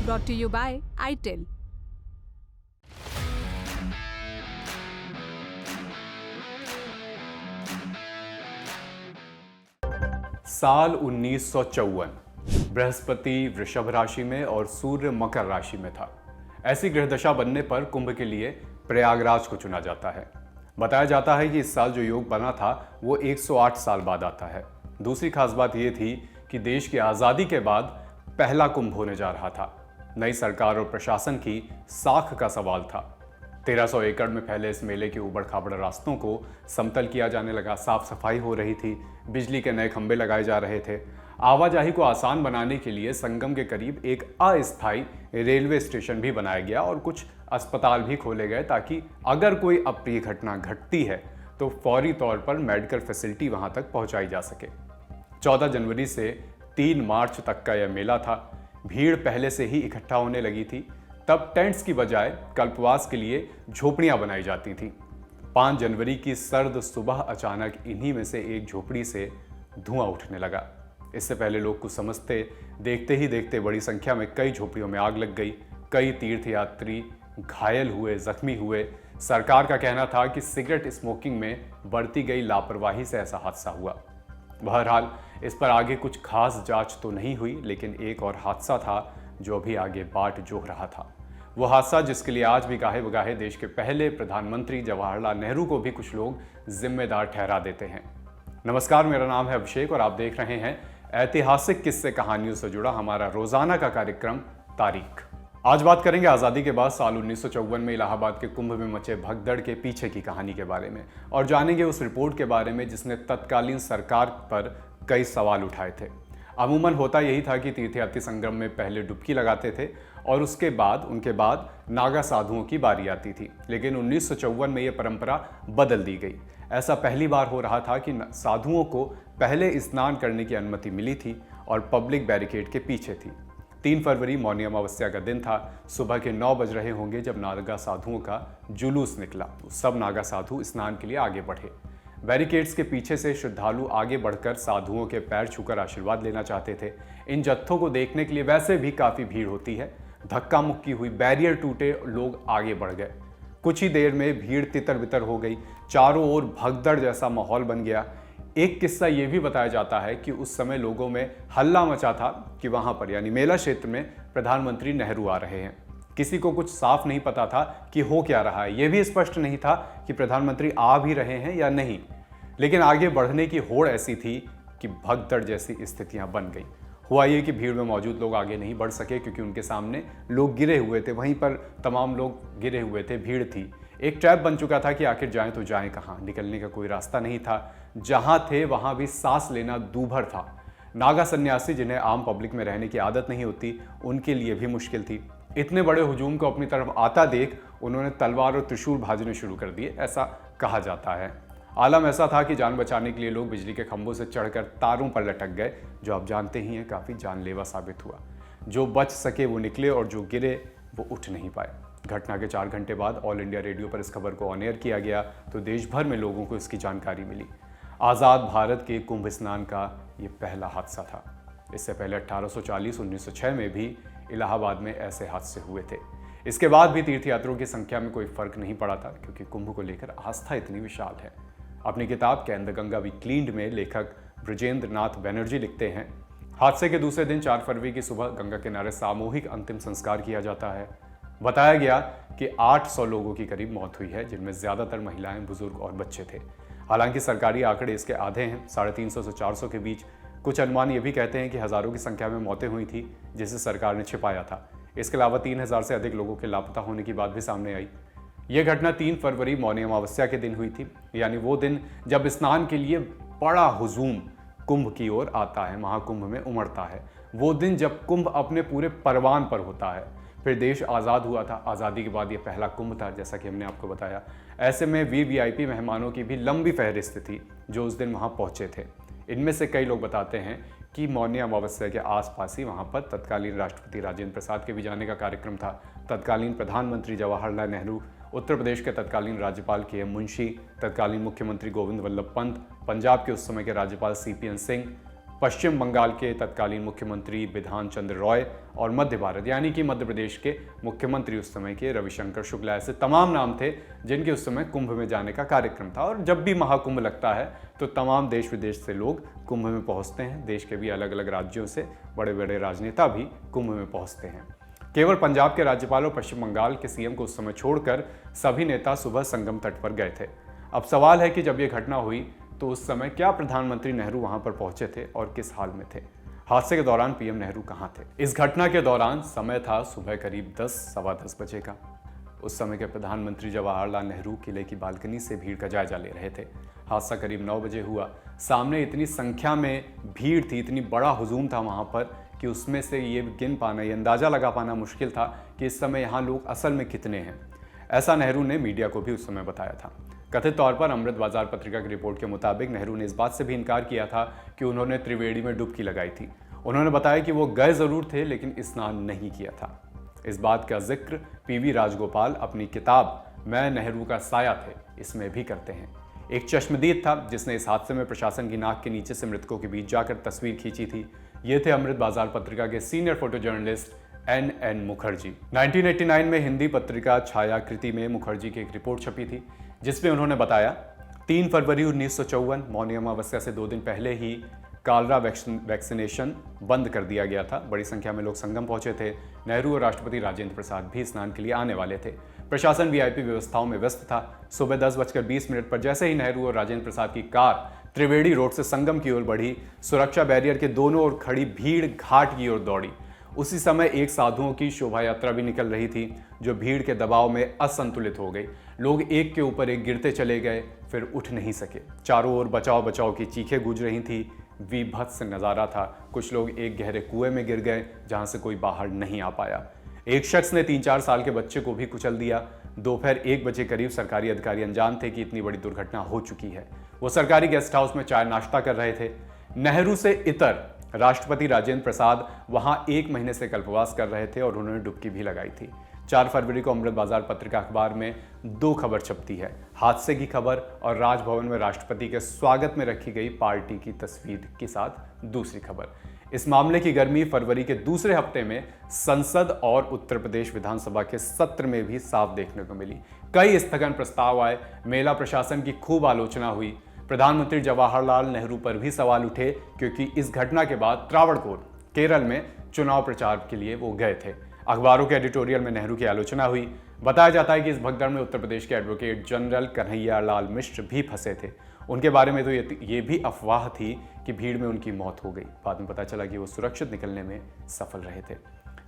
brought to you by ITIL. साल 1954 बृहस्पति वृषभ राशि में और सूर्य मकर राशि में था। ऐसी ग्रह दशा बनने पर कुंभ के लिए प्रयागराज को चुना जाता है। बताया जाता है कि इस साल जो योग बना था वो 108 साल बाद आता है। दूसरी खास बात ये थी कि देश की आज़ादी के बाद पहला कुंभ होने जा रहा था। नई सरकार और प्रशासन की साख का सवाल था। 1300 एकड़ में फैले इस मेले के उबड़ खाबड़ रास्तों को समतल किया जाने लगा। साफ सफाई हो रही थी, बिजली के नए खंभे लगाए जा रहे थे। आवाजाही को आसान बनाने के लिए संगम के करीब एक अस्थायी रेलवे स्टेशन भी बनाया गया और कुछ अस्पताल भी खोले गए ताकि अगर कोई अप्रिय घटना घटती है तो फौरी तौर पर मेडिकल फैसिलिटी वहां तक पहुंचाई जा सके। 14 जनवरी से 3 मार्च तक का यह मेला था। भीड़ पहले से ही इकट्ठा होने लगी थी। तब टेंट्स की बजाय कल्पवास के लिए झोपड़ियां बनाई जाती थी। 5 जनवरी की सर्द सुबह अचानक इन्हीं में से एक झोपड़ी से धुआं उठने लगा। इससे पहले लोग कुछ समझते, देखते ही देखते बड़ी संख्या में कई झोपड़ियों में आग लग गई। कई तीर्थयात्री घायल हुए, जख्मी हुए। सरकार का कहना था कि सिगरेट स्मोकिंग में बरती गई लापरवाही से ऐसा हादसा हुआ। बहरहाल इस पर आगे कुछ खास जांच तो नहीं हुई, लेकिन एक और हादसा था जो अभी आगे बाट जोह रहा था। वो हादसा जिसके लिए आज भी गाहे बगाहे देश के पहले प्रधानमंत्री जवाहरलाल नेहरू को भी कुछ लोग जिम्मेदार ठहरा देते हैं। नमस्कार, मेरा नाम है अभिषेक और आप देख रहे हैं ऐतिहासिक किस्से कहानियों से जुड़ा हमारा रोजाना का कार्यक्रम तारीख। आज बात करेंगे आज़ादी के बाद साल 1954 में इलाहाबाद के कुंभ में मचे भगदड़ के पीछे की कहानी के बारे में और जानेंगे उस रिपोर्ट के बारे में जिसने तत्कालीन सरकार पर कई सवाल उठाए थे। अमूमन होता यही था कि तीर्थयात्री संगम में पहले डुबकी लगाते थे और उनके बाद नागा साधुओं की बारी आती थी। लेकिन 1954 में यह परंपरा बदल दी गई। ऐसा पहली बार हो रहा था कि साधुओं को पहले स्नान करने की अनुमति मिली थी और पब्लिक बैरिकेड के पीछे थी। 3 फरवरी मौनी अमावस्या का दिन था। सुबह के 9 बज रहे होंगे जब नागा साधुओं का जुलूस निकला। सब नागा साधु स्नान के लिए आगे बढ़े। बैरिकेड्स के पीछे से श्रद्धालु आगे बढ़कर साधुओं के पैर छूकर आशीर्वाद लेना चाहते थे। इन जत्थों को देखने के लिए वैसे भी काफ़ी भीड़ होती है। धक्का मुक्की हुई, बैरियर टूटे, लोग आगे बढ़ गए। कुछ ही देर में भीड़ तितर बितर हो गई। चारों ओर भगदड़ जैसा माहौल बन गया। एक किस्सा ये भी बताया जाता है कि उस समय लोगों में हल्ला मचा था कि वहां पर यानी मेला क्षेत्र में प्रधानमंत्री नेहरू आ रहे हैं। किसी को कुछ साफ नहीं पता था कि हो क्या रहा है। यह भी स्पष्ट नहीं था कि प्रधानमंत्री आ भी रहे हैं या नहीं। लेकिन आगे बढ़ने की होड़ ऐसी थी कि भगदड़ जैसी स्थितियां बन गई। हुआ ये कि भीड़ में मौजूद लोग आगे नहीं बढ़ सके क्योंकि उनके सामने लोग गिरे हुए थे। वहीं पर तमाम लोग गिरे हुए थे, भीड़ थी। एक ट्रैप बन चुका था कि आखिर जाएं तो जाएं कहां। निकलने का कोई रास्ता नहीं था। जहां थे वहां भी सांस लेना दूभर था। नागा सन्यासी जिन्हें आम पब्लिक में रहने की आदत नहीं होती, उनके लिए भी मुश्किल थी। इतने बड़े हुजूम को अपनी तरफ आता देख उन्होंने तलवार और त्रिशूल भाजने शुरू कर दिए, ऐसा कहा जाता है। आलम ऐसा था कि जान बचाने के लिए लोग बिजली के खंभों से चढ़कर तारों पर लटक गए, जो आप जानते ही हैं काफ़ी जानलेवा साबित हुआ। जो बच सके वो निकले और जो गिरे वो उठ नहीं पाए। घटना के 4 घंटे बाद ऑल इंडिया रेडियो पर इस खबर को ऑन एयर किया गया तो देश भर में लोगों को इसकी जानकारी मिली। आज़ाद भारत के कुंभ स्नान का ये पहला हादसा था। इससे पहले 1840, 1906 में भी इलाहाबाद में ऐसे हादसे हुए थे। इसके बाद भी तीर्थयात्रियों की संख्या में कोई फर्क नहीं पड़ा था क्योंकि कुंभ को लेकर आस्था इतनी विशाल है। अपनी किताब can the Ganga be cleaned में लेखक ब्रजेंद्र नाथ बनर्जी लिखते हैं, हादसे के दूसरे दिन 4 फरवरी की सुबह गंगा किनारे सामूहिक अंतिम संस्कार किया जाता है। बताया गया कि 800 लोगों की करीब मौत हुई है, जिनमें ज्यादातर महिलाएं, बुजुर्ग और बच्चे थे। हालांकि सरकारी आंकड़े इसके आधे हैं, 350 से 400 के बीच। कुछ अनुमान ये भी कहते हैं कि हजारों की संख्या में मौतें हुई थी जिसे सरकार ने छिपाया था। इसके अलावा 3000 से अधिक लोगों के लापता होने की बात भी सामने आई। यह घटना 3 फरवरी मौनी अमावस्या के दिन हुई थी, यानी वो दिन जब स्नान के लिए बड़ा हुजूम कुंभ की ओर आता है, महाकुंभ में उमड़ता है। वो दिन जब कुंभ अपने पूरे परवान पर होता है। फिर देश आज़ाद हुआ था। आज़ादी के बाद ये पहला कुंभ था, जैसा कि हमने आपको बताया। ऐसे में वीवीआईपी मेहमानों की भी लंबी फहरिस्त थी जो उस दिन वहाँ पहुँचे थे। इनमें से कई लोग बताते हैं कि मौनी अमावस्या के आसपास ही वहाँ पर तत्कालीन राष्ट्रपति राजेंद्र प्रसाद के भी जाने का कार्यक्रम था। तत्कालीन प्रधानमंत्री जवाहरलाल नेहरू, उत्तर प्रदेश के तत्कालीन राज्यपाल के.एम. मुंशी, तत्कालीन मुख्यमंत्री गोविंद वल्लभ पंत, पंजाब के उस समय के राज्यपाल CPN सिंह, पश्चिम बंगाल के तत्कालीन मुख्यमंत्री बिधान चंद्र रॉय और मध्य भारत यानी कि मध्य प्रदेश के मुख्यमंत्री उस समय के रविशंकर शुक्ला, ऐसे तमाम नाम थे जिनके उस समय कुंभ में जाने का कार्यक्रम था। और जब भी महाकुंभ लगता है तो तमाम देश विदेश से लोग कुंभ में पहुंचते हैं। देश के भी अलग अलग राज्यों से बड़े बड़े राजनेता भी कुंभ में पहुंचते हैं। केवल पंजाब के राज्यपाल और पश्चिम बंगाल के सीएम को उस समय छोड़कर सभी नेता सुबह संगम तट पर गए थे। अब सवाल है कि जब यह घटना हुई तो उस समय क्या प्रधानमंत्री नेहरू वहां पर पहुंचे थे और किस हाल में थे? हादसे के दौरान पीएम नेहरू कहां थे? इस घटना के दौरान समय था सुबह करीब 10 सवा 10 बजे का। उस समय के प्रधानमंत्री जवाहरलाल नेहरू किले की बालकनी से भीड़ का जायजा ले रहे थे। हादसा करीब 9 बजे हुआ। सामने इतनी संख्या में भीड़ थी, इतनी बड़ा हुजूम था वहां पर कि उसमें से ये गिन पाना, ये अंदाजा लगा पाना मुश्किल था कि इस समय यहाँ लोग असल में कितने हैं। ऐसा नेहरू ने मीडिया को भी उस समय बताया था। कथित तौर पर अमृत बाजार पत्रिका की रिपोर्ट के मुताबिक नेहरू ने इस बात से भी इनकार किया था कि उन्होंने त्रिवेणी में डुबकी लगाई थी। उन्होंने बताया कि वो गए जरूर थे लेकिन स्नान नहीं किया था। इस बात का जिक्र पीवी राजगोपाल अपनी किताब मैं नेहरू का साया थे इसमें भी करते हैं। एक चश्मदीद था जिसने इस हादसे में प्रशासन की नाक के नीचे से मृतकों के बीच जाकर तस्वीर खींची थी। ये थे अमृत बाजार पत्रिका के senior photo journalist N Mukherjee. 1989 में हिंदी पत्रिका छायाकृति में मुखर्जी की एक रिपोर्ट छपी थी जिसमें उन्होंने बताया 3 फरवरी 1954 मौनी अमावस्या से 2 दिन पहले ही कालरा वैक्सीनेशन बंद कर दिया गया था। बड़ी संख्या में लोग संगम पहुंचे थे। नेहरू और राष्ट्रपति राजेंद्र प्रसाद भी स्नान के लिए आने वाले थे। प्रशासन वीआईपी व्यवस्थाओं में व्यस्त था। सुबह 10:20 पर जैसे ही नेहरू और राजेंद्र प्रसाद की कार त्रिवेणी रोड से संगम की ओर बढ़ी, सुरक्षा बैरियर के दोनों ओर खड़ी भीड़ घाट की ओर दौड़ी। उसी समय एक साधुओं की शोभा यात्रा भी निकल रही थी जो भीड़ के दबाव में असंतुलित हो गई। लोग एक के ऊपर एक गिरते चले गए, फिर उठ नहीं सके। चारों ओर बचाओ बचाओ की चीखें गूंज रही थी। विभत्स नजारा था। कुछ लोग एक गहरे कुएं में गिर गए जहां से कोई बाहर नहीं आ पाया। एक शख्स ने 3-4 साल के बच्चे को भी कुचल दिया। दोपहर 1 बजे करीब सरकारी अधिकारी अनजान थे कि इतनी बड़ी दुर्घटना हो चुकी है। वो सरकारी गेस्ट हाउस में चाय नाश्ता कर रहे थे। नेहरू से इतर राष्ट्रपति राजेंद्र प्रसाद वहां 1 महीने से कल्पवास कर रहे थे और उन्होंने डुबकी भी लगाई थी। 4 फरवरी को अमृत बाजार पत्रिका अखबार में 2 खबर छपती है, हादसे की खबर और राजभवन में राष्ट्रपति के स्वागत में रखी गई पार्टी की तस्वीर के साथ दूसरी खबर। इस मामले की गर्मी फरवरी के दूसरे हफ्ते में संसद और उत्तर प्रदेश विधानसभा के सत्र में भी साफ देखने को मिली। कई स्थगन प्रस्ताव आए। मेला प्रशासन की खूब आलोचना हुई। प्रधानमंत्री जवाहरलाल नेहरू पर भी सवाल उठे क्योंकि इस घटना के बाद त्रावणकोर केरल में चुनाव प्रचार के लिए वो गए थे। अखबारों के एडिटोरियल में नेहरू की आलोचना हुई। बताया जाता है कि इस भगदड़ में उत्तर प्रदेश के एडवोकेट जनरल कन्हैया लाल मिश्र भी फंसे थे। उनके बारे में तो ये भी अफवाह थी कि भीड़ में उनकी मौत हो गई। बाद में पता चला कि वो सुरक्षित निकलने में सफल रहे थे।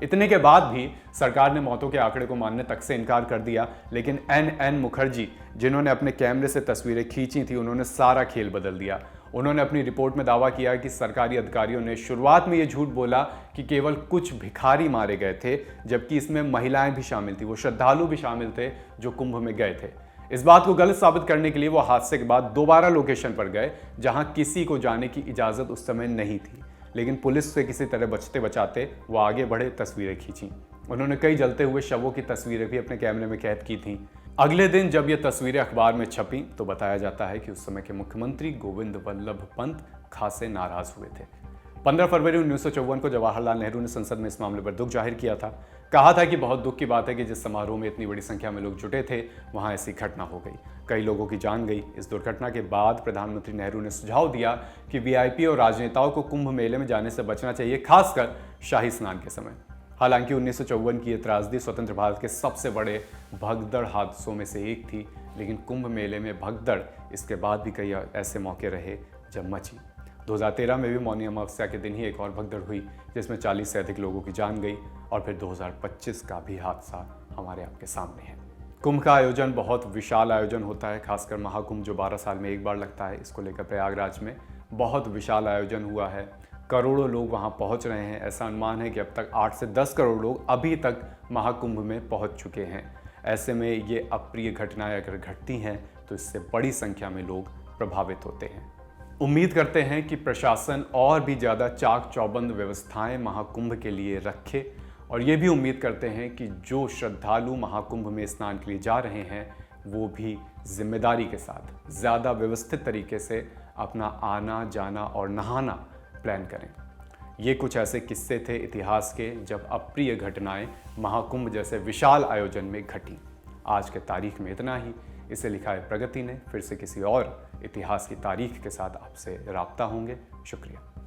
इतने के बाद भी सरकार ने मौतों के आंकड़े को मानने तक से इनकार कर दिया। लेकिन एन मुखर्जी, जिन्होंने अपने कैमरे से तस्वीरें खींची थी, उन्होंने सारा खेल बदल दिया। उन्होंने अपनी रिपोर्ट में दावा किया कि सरकारी अधिकारियों ने शुरुआत में ये झूठ बोला कि केवल कुछ भिखारी मारे गए थे, जबकि इसमें महिलाएं भी शामिल थी, वो श्रद्धालु भी शामिल थे जो कुंभ में गए थे। इस बात को गलत साबित करने के लिए वो हादसे के बाद दोबारा लोकेशन पर गए जहां किसी को जाने की इजाजत उस समय नहीं थी। लेकिन पुलिस से किसी तरह बचते बचाते वो आगे बढ़े, तस्वीरें खींची। उन्होंने कई जलते हुए शवों की तस्वीरें भी अपने कैमरे में कैद की थीं। अगले दिन जब ये तस्वीरें अखबार में छपी तो बताया जाता है कि उस समय के मुख्यमंत्री गोविंद वल्लभ पंत खासे नाराज हुए थे। 15 फरवरी 1954 को जवाहरलाल नेहरू ने संसद में इस मामले पर दुख जाहिर किया था। कहा था कि बहुत दुख की बात है कि जिस समारोह में इतनी बड़ी संख्या में लोग जुटे थे वहां ऐसी घटना हो गई, कई लोगों की जान गई। इस दुर्घटना के बाद प्रधानमंत्री नेहरू ने सुझाव दिया कि वीआईपी और राजनेताओं को कुंभ मेले में जाने से बचना चाहिए, खासकर शाही स्नान के समय। हालांकि 1954 की यह त्रासदी स्वतंत्र भारत के सबसे बड़े भगदड़ हादसों में से एक थी, लेकिन कुंभ मेले में भगदड़ इसके बाद भी कई ऐसे मौके रहे जब मची। 2013 में भी मौनी अमावस्या के दिन ही एक और भगदड़ हुई जिसमें 40 से अधिक लोगों की जान गई, और फिर 2025 का भी हादसा हमारे आपके सामने है। कुंभ का आयोजन बहुत विशाल आयोजन होता है, खासकर महाकुंभ जो 12 साल में एक बार लगता है। इसको लेकर प्रयागराज में बहुत विशाल आयोजन हुआ है। करोड़ों लोग वहां पहुंच रहे हैं। ऐसा अनुमान है कि अब तक 8 से 10 करोड़ लोग अभी तक महाकुंभ में पहुंच चुके हैं। ऐसे में ये अप्रिय घटनाएं अगर घटती हैं तो इससे बड़ी संख्या में लोग प्रभावित होते हैं। उम्मीद करते हैं कि प्रशासन और भी ज़्यादा चाक चौबंद व्यवस्थाएं महाकुंभ के लिए रखे, और ये भी उम्मीद करते हैं कि जो श्रद्धालु महाकुंभ में स्नान के लिए जा रहे हैं वो भी जिम्मेदारी के साथ ज़्यादा व्यवस्थित तरीके से अपना आना जाना और नहाना प्लान करें। ये कुछ ऐसे किस्से थे इतिहास के जब अप्रिय घटनाएं महाकुंभ जैसे विशाल आयोजन में घटी। आज के तारीख में इतना ही। इसे लिखा है प्रगति ने। फिर से किसी और इतिहास की तारीख के साथ आपसे राब्ता होंगे। शुक्रिया।